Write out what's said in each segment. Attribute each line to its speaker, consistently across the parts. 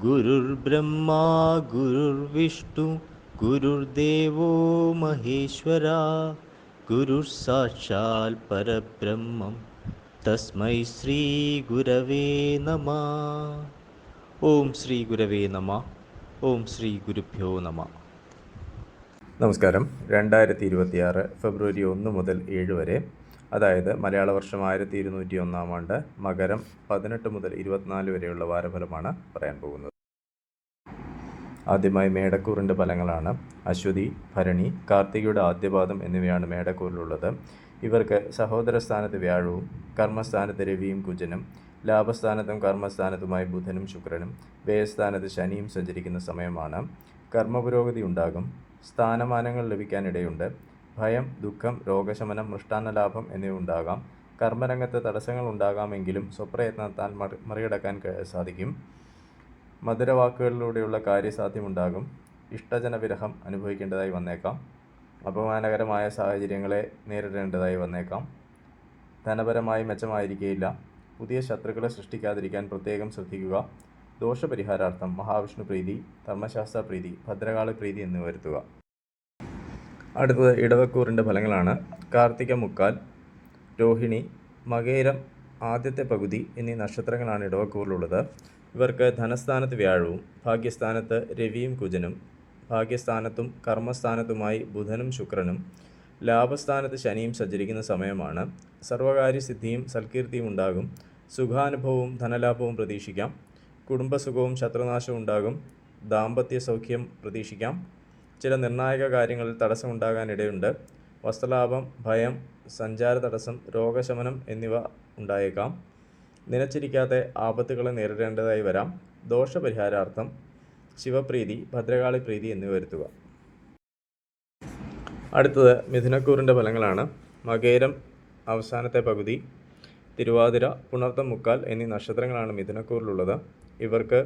Speaker 1: गुरुर्ब्रह्मा गुरुर्विष्णु गुरुर्देवो महेश्वरा गुरुः परब्रह्मं तस्मै श्रीगुरवे नमः. ഓം ശ്രീ ഗുരവേ നമ. ഓം ശ്രീ ഗുരുഭ്യോ നമ.
Speaker 2: നമസ്കാരം. 2026 ഫെബ്രുവരി 1 മുതൽ 7 വരെ, അതായത് മലയാള വർഷം 1201 ആണ്ട് മകരം 18 മുതൽ 24 വരെയുള്ള വാരഫലമാണ് പറയാൻ പോകുന്നത്. ആദ്യമായി മേടക്കൂറിൻ്റെ ഫലങ്ങളാണ്. അശ്വതി, ഭരണി, കാർത്തികയുടെ ആദ്യപാദം എന്നിവയാണ് മേടക്കൂറിലുള്ളത്. ഇവർക്ക് സഹോദര സ്ഥാനത്ത് വ്യാഴവും കർമ്മസ്ഥാനത്ത് രവിയും കുജനും ലാഭസ്ഥാനത്തും കർമ്മസ്ഥാനത്തുമായി ബുധനും ശുക്രനും വ്യയസ്ഥാനത്ത് ശനിയും സഞ്ചരിക്കുന്ന സമയമാണ്. കർമ്മപുരോഗതി ഉണ്ടാകും. സ്ഥാനമാനങ്ങൾ ലഭിക്കാനിടയുണ്ട്. ഭയം, ദുഃഖം, രോഗശമനം, മൃഷ്ടാന്നലാഭം എന്നിവ ഉണ്ടാകാം. കർമ്മരംഗത്ത് തടസ്സങ്ങൾ ഉണ്ടാകാമെങ്കിലും സ്വപ്രയത്നത്താൽ മറികടക്കാൻ സാധിക്കും. മധുരവാക്കുകളിലൂടെയുള്ള കാര്യസാധ്യമുണ്ടാകും. ഇഷ്ടജനവിരഹം അനുഭവിക്കേണ്ടതായി വന്നേക്കാം. അപമാനകരമായ സാഹചര്യങ്ങളെ നേരിടേണ്ടതായി വന്നേക്കാം. ധനപരമായി മെച്ചമായിരിക്കുകയില്ല. പുതിയ ശത്രുക്കളെ സൃഷ്ടിക്കാതിരിക്കാൻ പ്രത്യേകം ശ്രദ്ധിക്കുക. ദോഷപരിഹാരാർത്ഥം മഹാവിഷ്ണു പ്രീതി, ധർമ്മശാസ്ത്ര പ്രീതി, ഭദ്രകാളി പ്രീതി എന്നിവ വരുത്തുക. അടുത്തത് ഇടവക്കൂറിൻ്റെ ഫലങ്ങളാണ്. കാർത്തിക മുക്കാൽ, രോഹിണി, മകേരം ആദ്യത്തെ പകുതി എന്നീ നക്ഷത്രങ്ങളാണ് ഇടവക്കൂറിലുള്ളത്. ഇവർക്ക് ധനസ്ഥാനത്ത് വ്യാഴവും ഭാഗ്യസ്ഥാനത്ത് രവിയും കുജനും ഭാഗ്യസ്ഥാനത്തും കർമ്മസ്ഥാനത്തുമായി ബുധനും ശുക്രനും ലാഭസ്ഥാനത്ത് ശനിയും സഞ്ചരിക്കുന്ന സമയമാണ്. സർവകാര്യസിദ്ധിയും സൽകീർത്തിയും ഉണ്ടാകും. സുഖാനുഭവവും ധനലാഭവും പ്രതീക്ഷിക്കാം. കുടുംബസുഖവും ശത്രുനാശവും ഉണ്ടാകും. ദാമ്പത്യ സൗഖ്യം പ്രതീക്ഷിക്കാം. ചില നിർണായക കാര്യങ്ങളിൽ തടസ്സമുണ്ടാകാനിടയുണ്ട്. വസ്ത്രലാഭം, ഭയം, സഞ്ചാര തടസ്സം, രോഗശമനം എന്നിവ ഉണ്ടായേക്കാം. നിലച്ചിരിക്കാത്ത ആപത്തുകളെ നേരിടേണ്ടതായി വരാം. ദോഷപരിഹാരാർത്ഥം ശിവപ്രീതി, ഭദ്രകാളി പ്രീതി എന്നിവ വരുത്തുക. അടുത്തത് മിഥുനക്കൂറിൻ്റെ ഫലങ്ങളാണ്. മകേരം അവസാനത്തെ പകുതി, തിരുവാതിര, പുണർത്തം മുക്കാൽ എന്നീ നക്ഷത്രങ്ങളാണ് മിഥുനക്കൂറിലുള്ളത്. ഇവർക്ക്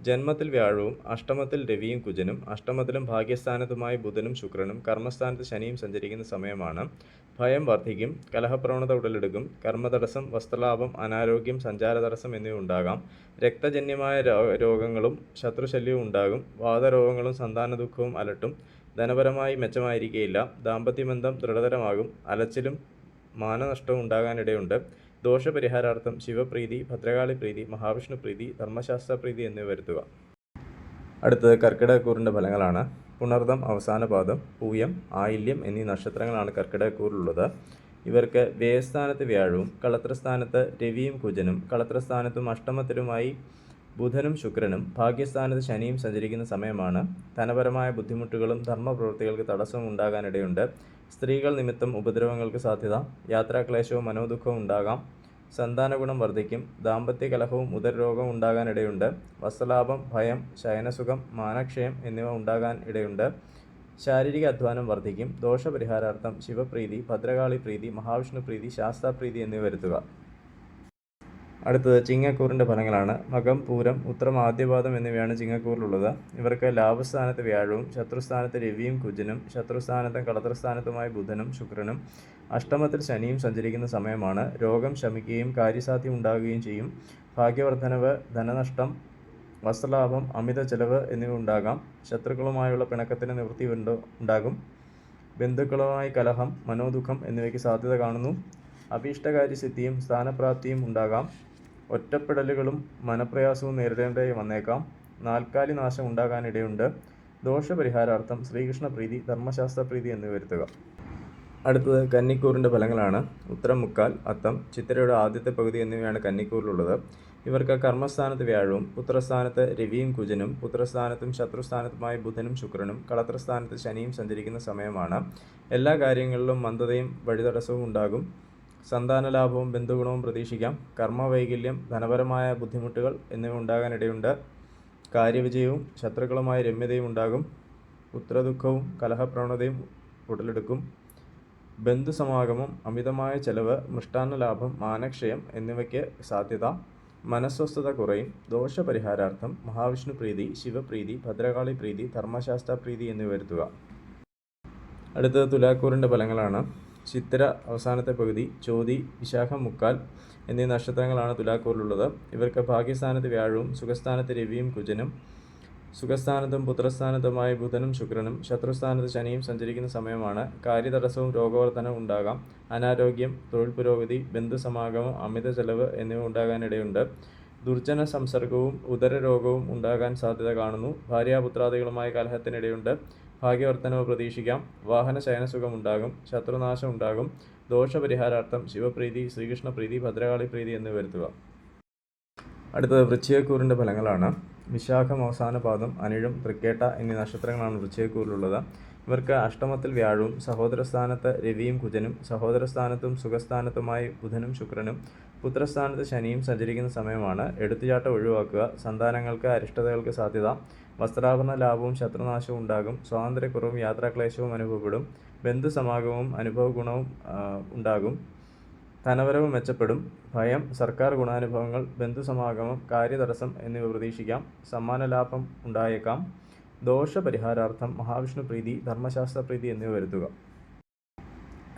Speaker 2: ജന്മത്തിൽ വ്യാഴവും അഷ്ടമത്തിൽ രവിയും കുജനും അഷ്ടമത്തിലും ഭാഗ്യസ്ഥാനത്തുമായി ബുധനും ശുക്രനും കർമ്മസ്ഥാനത്ത് ശനിയും സഞ്ചരിക്കുന്ന സമയമാണ്. ഭയം വർദ്ധിക്കും. കലഹപ്രവണത ഉടലെടുക്കും. കർമ്മതടസ്സം, വസ്ത്രലാഭം, അനാരോഗ്യം, സഞ്ചാര തടസ്സം എന്നിവ ഉണ്ടാകാം. രക്തജന്യമായ രോഗങ്ങളും ശത്രുശല്യവും ഉണ്ടാകും. വാതരോഗങ്ങളും സന്താന ദുഃഖവും അലട്ടും. ധനപരമായി മെച്ചമായിരിക്കുകയില്ല. ദാമ്പത്യബന്ധം ദൃഢതരമാകും. അലച്ചിലും മാനനഷ്ടവും ഉണ്ടാകാനിടയുണ്ട്. ദോഷപരിഹാരാർത്ഥം ശിവപ്രീതി, ഭദ്രകാളി പ്രീതി, മഹാവിഷ്ണു പ്രീതി, ധർമ്മശാസ്ത്ര പ്രീതി എന്നിവ വരുത്തുക. അടുത്തത് കർക്കിടകക്കൂറിൻ്റെ ഫലങ്ങളാണ്. പുണർദം അവസാന പാദം, പൂയം, ആയില്യം എന്നീ നക്ഷത്രങ്ങളാണ് കർക്കിടകക്കൂറിലുള്ളത്. ഇവർക്ക് വ്യയസ്ഥാനത്ത് വ്യാഴവും കളത്രസ്ഥാനത്ത് രവിയും കുജനും കളത്രസ്ഥാനത്തും അഷ്ടമത്തിലുമായി ബുധനും ശുക്രനും ഭാഗ്യസ്ഥാനത്ത് ശനിയും സഞ്ചരിക്കുന്ന സമയമാണ്. ധനപരമായ ബുദ്ധിമുട്ടുകളും ധർമ്മപ്രവൃത്തികൾക്ക് തടസ്സവും ഉണ്ടാകാനിടയുണ്ട്. സ്ത്രീകൾ നിമിത്തം ഉപദ്രവങ്ങൾക്ക് സാധ്യത. യാത്രാക്ലേശവും മനോദുഃഖവും ഉണ്ടാകാം. സന്താന ഗുണം വർദ്ധിക്കും. ദാമ്പത്യ കലഹവും ഉദരരോഗവും ഉണ്ടാകാനിടയുണ്ട്. വസ്ത്രലാഭം, ഭയം, ശയനസുഖം, മാനക്ഷയം എന്നിവ ഉണ്ടാകാൻ ഇടയുണ്ട്. ശാരീരിക അധ്വാനം വർദ്ധിക്കും. ദോഷപരിഹാരാർത്ഥം ശിവപ്രീതി, ഭദ്രകാളി പ്രീതി, മഹാവിഷ്ണു പ്രീതി, ശാസ്താപ്രീതി എന്നിവ വരുത്തുക. അടുത്തത് ചിങ്ങക്കൂറിൻ്റെ ഫലങ്ങളാണ്. മകം, പൂരം, ഉത്രം ആദ്യപാദം എന്നിവയാണ് ചിങ്ങക്കൂറിലുള്ളത്. ഇവർക്ക് ലാഭസ്ഥാനത്ത് വ്യാഴവും ശത്രുസ്ഥാനത്ത് രവിയും കുജനും ശത്രുസ്ഥാനത്തും കളത്രസ്ഥാനത്തുമായി ബുധനും ശുക്രനും അഷ്ടമത്തിൽ ശനിയും സഞ്ചരിക്കുന്ന സമയമാണ്. രോഗം ശമിക്കുകയും കാര്യസാധ്യം ഉണ്ടാകുകയും ചെയ്യും. ഭാഗ്യവർദ്ധനവ്, ധനനഷ്ടം, വസ്ത്രലാഭം, അമിത ചെലവ് എന്നിവ ഉണ്ടാകാം. ശത്രുക്കളുമായുള്ള പിണക്കത്തിന് നിവൃത്തി ഉണ്ടാകും. ബന്ധുക്കളുമായി കലഹം, മനോദുഃഖം എന്നിവയ്ക്ക് സാധ്യത കാണുന്നു. അഭീഷ്ടകാര്യസിദ്ധിയും സ്ഥാനപ്രാപ്തിയും ഉണ്ടാകാം. ഒറ്റപ്പെടലുകളും മനപ്രയാസവും നേരിടേണ്ടതായി വന്നേക്കാം. നാൽക്കാലി നാശം ഉണ്ടാകാനിടയുണ്ട്. ദോഷപരിഹാരാർത്ഥം ശ്രീകൃഷ്ണ പ്രീതി, ധർമ്മശാസ്ത്ര പ്രീതി എന്നിവ വരുത്തുക. അടുത്തത് കന്നിക്കൂറിൻ്റെ ഫലങ്ങളാണ്. ഉത്തരം മുക്കാൽ, അത്തം, ചിത്തിരയുടെ ആദ്യത്തെ പകുതി എന്നിവയാണ് കന്നിക്കൂറിലുള്ളത്. ഇവർക്ക് കർമ്മസ്ഥാനത്ത് വ്യാഴവും പുത്രസ്ഥാനത്ത് രവിയും കുജനും പുത്രസ്ഥാനത്തും ശത്രുസ്ഥാനത്തുമായി ബുധനും ശുക്രനും കളത്രസ്ഥാനത്ത് ശനിയും സഞ്ചരിക്കുന്ന സമയമാണ്. എല്ലാ കാര്യങ്ങളിലും മന്ദതയും വഴിതടസ്സവും ഉണ്ടാകും. സന്താനലാഭവും ബന്ധുഗുണവും പ്രതീക്ഷിക്കാം. കർമ്മവൈകല്യം, ധനപരമായ ബുദ്ധിമുട്ടുകൾ എന്നിവ ഉണ്ടാകാനിടയുണ്ട്. കാര്യവിജയവും ശത്രുക്കളുമായ രമ്യതയും ഉണ്ടാകും. പുത്രദുഃഖവും കലഹപ്രവണതയും ഉടലെടുക്കും. ബന്ധുസമാഗമം, അമിതമായ ചെലവ്, മൃഷ്ടാന്നലാഭം, മാനക്ഷയം എന്നിവയ്ക്ക് സാധ്യത. മനസ്വസ്ഥത കുറയും. ദോഷപരിഹാരാർത്ഥം മഹാവിഷ്ണു പ്രീതി, ശിവപ്രീതി, ഭദ്രകാളി പ്രീതി, ധർമ്മശാസ്ത്ര പ്രീതി എന്നിവ വരുത്തുക. അടുത്തത് തുലാക്കൂറിൻ്റെ ഫലങ്ങളാണ്. ചിത്തിര അവസാനത്തെ പകുതി, ചോതി, വിശാഖം മുക്കാൽ എന്നീ നക്ഷത്രങ്ങളാണ് തുലാക്കൂറിലുള്ളത്. ഇവർക്ക് ഭാഗ്യസ്ഥാനത്ത് വ്യാഴവും സുഖസ്ഥാനത്ത് രവിയും കുജനും സുഖസ്ഥാനത്തും പുത്രസ്ഥാനത്തുമായ ബുധനും ശുക്രനും ശത്രുസ്ഥാനത്ത് ശനിയും സഞ്ചരിക്കുന്ന സമയമാണ്. കാര്യതടസ്സവും രോഗവർധനവും ഉണ്ടാകാം. അനാരോഗ്യം, തൊഴിൽ പുരോഗതി, ബന്ധുസമാഗമം, അമിത ചെലവ് എന്നിവ ഉണ്ടാകാനിടയുണ്ട്. ദുർജന സംസർഗവും ഉദരരോഗവും ഉണ്ടാകാൻ സാധ്യത കാണുന്നു. ഭാര്യാപുത്രാദികളുമായ കലഹത്തിനിടയുണ്ട്. ഭാഗ്യവർദ്ധനവ് പ്രതീക്ഷിക്കാം. വാഹന ശയനസുഖം ഉണ്ടാകും. ശത്രുനാശം ഉണ്ടാകും. ദോഷപരിഹാരാർത്ഥം ശിവപ്രീതി, ശ്രീകൃഷ്ണപ്രീതി, ഭദ്രകാളി പ്രീതി എന്നിവ വരുത്തുക. അടുത്തത് വൃശ്ചികക്കൂറിൻ്റെ ഫലങ്ങളാണ്. വിശാഖം അവസാന പാദം, അനിഴം, തൃക്കേട്ട എന്നീ നക്ഷത്രങ്ങളാണ് വൃശ്ചികക്കൂറിലുള്ളത്. ഇവർക്ക് അഷ്ടമത്തിൽ വ്യാഴവും സഹോദരസ്ഥാനത്ത് രവിയും കുജനും സഹോദരസ്ഥാനത്തും സുഖസ്ഥാനത്തുമായി ബുധനും ശുക്രനും പുത്രസ്ഥാനത്ത് ശനിയും സഞ്ചരിക്കുന്ന സമയമാണ്. എടുത്തുചാട്ടം ഒഴിവാക്കുക. സന്താനങ്ങൾക്ക് അരിഷ്ടതകൾക്ക് സാധ്യത. വസ്ത്രാഭരണ ലാഭവും ശത്രുനാശവും ഉണ്ടാകും. സ്വാതന്ത്ര്യക്കുറവും യാത്രാക്ലേശവും അനുഭവപ്പെടും. ബന്ധുസമാഗമവും അനുഭവ ഗുണവും ഉണ്ടാകും. ധനവരവ് മെച്ചപ്പെടും. ഭയം, സർക്കാർ ഗുണാനുഭവങ്ങൾ, ബന്ധുസമാഗമം, കാര്യതടസ്സം എന്നിവ പ്രതീക്ഷിക്കാം. സമ്മാനലാഭം ഉണ്ടായേക്കാം. ദോഷപരിഹാരാർത്ഥം മഹാവിഷ്ണു പ്രീതി, ധർമ്മശാസ്ത്ര പ്രീതി എന്നിവ വരുത്തുക.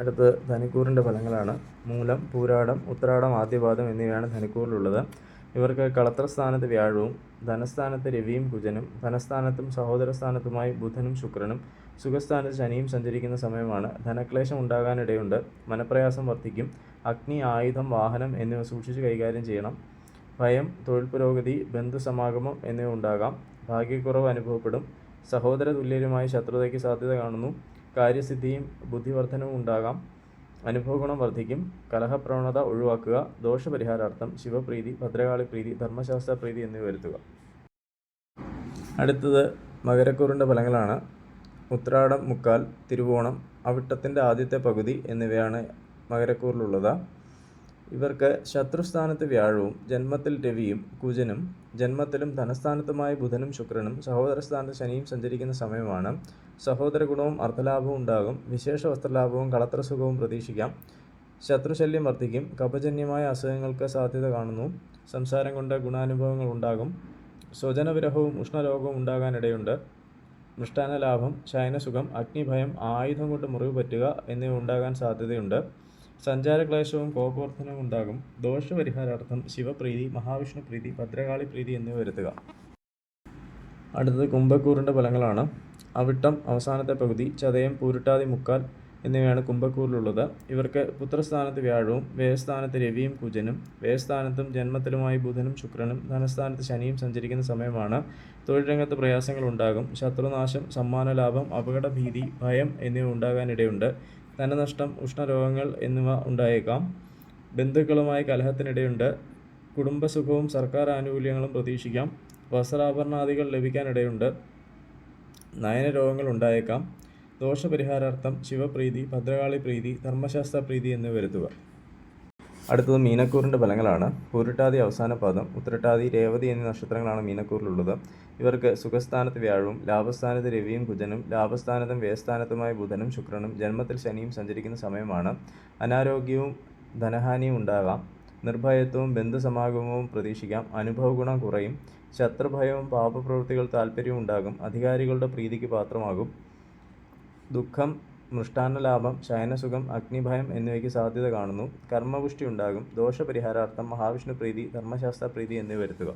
Speaker 2: അടുത്ത് ധനുക്കൂറിൻ്റെ ഫലങ്ങളാണ്. മൂലം, പൂരാടം, ഉത്രാടം, ആദ്യപാദം എന്നിവയാണ് ധനുക്കൂറിലുള്ളത്. ഇവർക്ക് കളത്രസ്ഥാനത്ത് വ്യാഴവും ധനസ്ഥാനത്ത് രവിയും കുജനും ധനസ്ഥാനത്തും സഹോദരസ്ഥാനത്തുമായി ബുധനും ശുക്രനും സുഖസ്ഥാനത്ത് ശനിയും സഞ്ചരിക്കുന്ന സമയമാണ്. ധനക്ലേശം ഉണ്ടാകാനിടയുണ്ട്. മനപ്രയാസം വർദ്ധിക്കും. അഗ്നി, ആയുധം, വാഹനം എന്നിവ സൂക്ഷിച്ച് കൈകാര്യം ചെയ്യണം. ഭയം, തൊഴിൽ പുരോഗതി, ബന്ധുസമാഗമം എന്നിവ ഉണ്ടാകാം. ഭാഗ്യക്കുറവ് അനുഭവപ്പെടും. സഹോദര തുല്യരുമായി ശത്രുതയ്ക്ക് സാധ്യത കാണുന്നു. കാര്യസിദ്ധിയും ബുദ്ധിവർദ്ധനവും ഉണ്ടാകാം. അനുഭവഗുണം വർദ്ധിക്കും. കലഹപ്രവണത ഒഴിവാക്കുക. ദോഷപരിഹാരാർത്ഥം ശിവപ്രീതി, ഭദ്രകാളി പ്രീതി, ധർമ്മശാസ്ത്ര പ്രീതി എന്നിവ വരുത്തുക. അടുത്തത് മകരക്കൂറിൻ്റെ ഫലങ്ങളാണ്. ഉത്രാടം മുക്കാൽ, തിരുവോണം, അവിട്ടത്തിൻ്റെ ആദ്യത്തെ പകുതി എന്നിവയാണ് മകരക്കൂറിലുള്ളത്. ഇവർക്ക് ശത്രുസ്ഥാനത്ത് വ്യാഴവും ജന്മത്തിൽ രവിയും കുജനും ജന്മത്തിലും ധനസ്ഥാനത്തുമായ ബുധനും ശുക്രനും സഹോദരസ്ഥാനത്ത് ശനിയും സഞ്ചരിക്കുന്ന സമയമാണ്. സഹോദര ഗുണവും അർത്ഥലാഭവും ഉണ്ടാകും. വിശേഷ വസ്ത്രലാഭവും കളത്രസുഖവും പ്രതീക്ഷിക്കാം. ശത്രുശല്യം വർദ്ധിക്കും. കഫജന്യമായ അസുഖങ്ങൾക്ക് സാധ്യത കാണുന്നു. സംസാരം കൊണ്ട് ഗുണാനുഭവങ്ങൾ ഉണ്ടാകും. സ്വജനവിരഹവും ഉഷ്ണരോഗവും ഉണ്ടാകാനിടയുണ്ട്. മൃഷ്ടാന്നലാഭം, ശയനസുഖം, അഗ്നിഭയം, ആയുധം കൊണ്ട് മുറിവ് പറ്റുക എന്നിവ ഉണ്ടാകാൻ സാധ്യതയുണ്ട്. സഞ്ചാരക്ലേശവും കോപവർദ്ധനവും ഉണ്ടാകും. ദോഷപരിഹാരാർത്ഥം ശിവപ്രീതി, മഹാവിഷ്ണു പ്രീതി, ഭദ്രകാളി പ്രീതി എന്നിവ വരുത്തുക. അടുത്തത് കുംഭക്കൂറിൻ്റെ ഫലങ്ങളാണ്. അവിട്ടം അവസാനത്തെ പകുതി, ചതയം, പൂരുട്ടാതി മുക്കാൽ എന്നിവയാണ് കുംഭക്കൂറിലുള്ളത്. ഇവർക്ക് പുത്രസ്ഥാനത്ത് വ്യാഴവും വ്യയസ്ഥാനത്ത് രവിയും കുജനും വ്യയസ്ഥാനത്തും ജന്മത്തിലുമായി ബുധനും ശുക്രനും ധനസ്ഥാനത്ത് ശനിയും സഞ്ചരിക്കുന്ന സമയമാണ്. തൊഴിൽ രംഗത്ത് പ്രയാസങ്ങൾ ഉണ്ടാകും. ശത്രുനാശം, സമ്മാനലാഭം, അപകടഭീതി, ഭയം എന്നിവ ഉണ്ടാകാനിടയുണ്ട്. ധനനഷ്ടം, ഉഷ്ണരോഗങ്ങൾ എന്നിവ ഉണ്ടായേക്കാം. ബന്ധുക്കളുമായി കലഹത്തിനിടയുണ്ട്. കുടുംബസുഖവും സർക്കാർ ആനുകൂല്യങ്ങളും പ്രതീക്ഷിക്കാം. വസ്ത്രാഭരണാദികൾ ലഭിക്കാനിടയുണ്ട്. നയനരോഗങ്ങൾ ഉണ്ടായേക്കാം. ദോഷപരിഹാരാർത്ഥം ശിവപ്രീതി, ഭദ്രകാളി പ്രീതി, ധർമ്മശാസ്ത്ര പ്രീതി എന്നിവ വരുത്തുക. അടുത്തത് മീനക്കൂറിൻ്റെ ഫലങ്ങളാണ്. പൂരുട്ടാതി അവസാന പാദം, ഉത്രട്ടാതി, രേവതി എന്നീ നക്ഷത്രങ്ങളാണ് മീനക്കൂറിലുള്ളത്. ഇവർക്ക് സുഖസ്ഥാനത്ത് വ്യാഴവും ലാഭസ്ഥാനത്ത് രവിയും കുജനും ലാഭസ്ഥാനത്തും വ്യയസ്ഥാനത്തുമായ ബുധനും ശുക്രനും ജന്മത്തിൽ ശനിയും സഞ്ചരിക്കുന്ന സമയമാണ്. അനാരോഗ്യവും ധനഹാനിയും ഉണ്ടാകാം. നിർഭയത്വവും ബന്ധുസമാഗമവും പ്രതീക്ഷിക്കാം. അനുഭവഗുണം കുറയും. ശത്രുഭയവും പാപപ്രവൃത്തികൾ താല്പര്യവും ഉണ്ടാകും. അധികാരികളുടെ പ്രീതിക്ക് പാത്രമാകും. ദുഃഖം, മൃഷ്ടാന്നലാഭം, ശയനസുഖം, അഗ്നിഭയം എന്നിവയ്ക്ക് സാധ്യത കാണുന്നു. കർമ്മപുഷ്ടി ഉണ്ടാകും. ദോഷപരിഹാരാർത്ഥം മഹാവിഷ്ണു പ്രീതി, ധർമ്മശാസ്ത്ര പ്രീതി എന്നിവ വരുത്തുക.